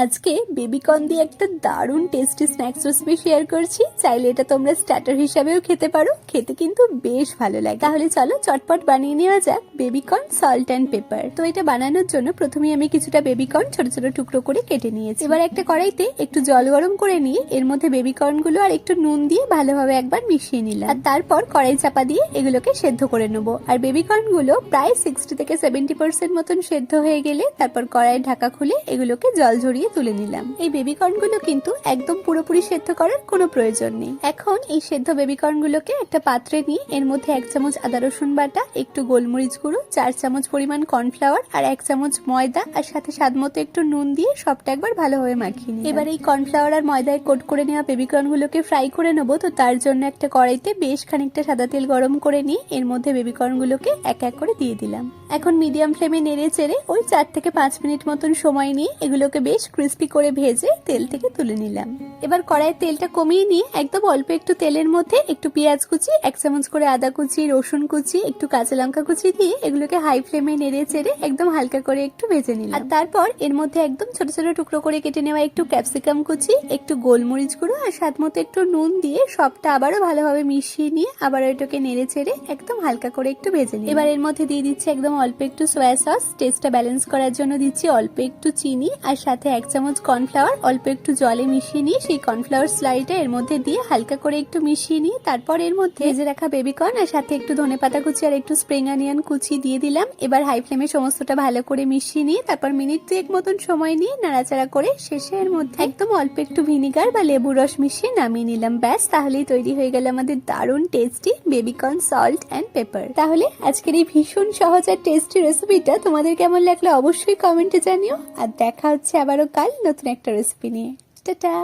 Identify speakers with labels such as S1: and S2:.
S1: আজকে বেবিকর্ন দিয়ে একটা দারুণ টেস্টি স্ন্যাক্স রেসিপি শেয়ার করছি। চাইলে এটা তোমরা স্টার্টার হিসাবেও খেতে পারো, খেতে কিন্তু বেশ ভালো লাগে। তাহলে চলো চটপট বানিয়ে নেওয়া যাক বেবিকর্ন সল্ট অ্যান্ড পেপার। তো এটা বানানোর জন্য প্রথমে আমি কিছুটা বেবিকর্ন ছোট ছোট টুকরো করে কেটে নিয়েছি। এবার একটা কড়াইতে একটু জল গরম করে নিয়ে এর মধ্যে বেবিকর্ন গুলো আর একটু নুন দিয়ে ভালোভাবে একবার মিশিয়ে নিলাম। আর তারপর কড়াই চাপা দিয়ে এগুলোকে সেদ্ধ করে নেবো। আর বেবিকর্ন গুলো প্রায় 60 থেকে 70% মতন সেদ্ধ হয়ে গেলে তারপর কড়াইয়ের ঢাকা খুলে এগুলোকে জল ঝরিয়ে তুলে নিলাম। এই বেবিকর্ন গুলো কিন্তু একদম পুরোপুরি সেদ্ধ করার কোনো প্রয়োজন নেই। এখন এই সেদ্ধ বেবিকর্ন গুলোকে একটা পাত্রে নিয়ে এর মধ্যে 1 চামচ আদা রসুন বাটা, একটু গোলমরিচ গুঁড়ো, 4 চামচ পরিমাণ কর্নফ্লাওয়ার আর 1 চামচ ময়দা আর সাথে স্বাদ মতো একটু নুন দিয়ে সবটা একবার ভালোভাবে মাখিয়ে নিই। এবার এই কর্নফ্লাওয়ার আর ময়দায় কোট করে নেওয়া বেবিকর্ন গুলোকে ফ্রাই করে নেবো। তো তার জন্য একটা কড়াইতে বেশ খানিকটা সাদা তেল গরম করে নিয়ে এর মধ্যে বেবিকর্ন গুলোকে এক এক করে দিয়ে দিলাম। এখন মিডিয়াম ফ্লেমে নেড়ে চেড়ে ওই 4 থেকে 5 মিনিট মতন সময় নিয়ে এগুলোকে বেশ ক্রিস্পি করে ভেজে তেল থেকে তুলে নিলাম। এবার কড়াইয়ের তেলটা কমিয়ে নিয়ে একদম অল্প একটু তেলের মধ্যে একটু পেঁয়াজ কুচি, 1 চামচ করে আদা কুচি, রসুন কুচি, একটু কাঁচা লঙ্কা কুচি দিয়ে এগুলোকে হাই ফ্লেমে নেড়ে চেড়ে একদম হালকা করে একটু ভেজে নিলাম। আর তারপর এর মধ্যে একদম ছোট ছোট টুকরো করে কেটে নেওয়া একটু ক্যাপসিকাম কুচি, একটু গোলমরিচ গুঁড়ো আর স্বাদ মতো একটু নুন দিয়ে সবটা আবারও ভালোভাবে মিশিয়ে নিয়ে আবার এটাকে নেড়ে চেড়ে একদম হালকা করে একটু ভেজে নিই। এবার এর মধ্যে দিয়ে দিচ্ছি একদম অল্প একটু সয়া সস, টেস্টটা ব্যালেন্স করার জন্য দিচ্ছি অল্প একটু চিনি আর সাথে 1 চামচ কর্নফ্লাওয়ার অল্প একটু জলে মিশিয়ে নিয়ে সেই কর্নফ্লাওয়ার স্লাইডটা এর মধ্যে দিয়ে হালকা করে একটু মিশিয়ে নিয়ে তারপর এর মধ্যে ভেজে রাখা বেবিকর্ন আর সাথে একটু ধনেপাতা কুচি আর একটু স্প্রিং অনিয়ন কুচি দিয়ে দিলাম। এবার হাই ফ্লেমে সমস্তটা ভালো করে মিশিয়ে নিয়ে তারপর মিনিট 2 মতন সময় নিয়ে নাড়াচাড়া করে শেষে এর মধ্যে একদম অল্প একটু ভিনিগার বা লেবুর রস মিশিয়ে নামিয়ে নিলাম। ব্যাস, তাহলেই তৈরি হয়ে গেল আমাদের দারুণ tasty baby corn salt and paper. তাহলে আজকের এই ভীষণ সহজ আর টেস্টি রেসিপিটা তোমাদের কেমন লাগলো অবশ্যই কমেন্টে জানিও। আর দেখা হচ্ছে আবারও কাল নতুন একটা রেসিপি নিয়ে। টাটা।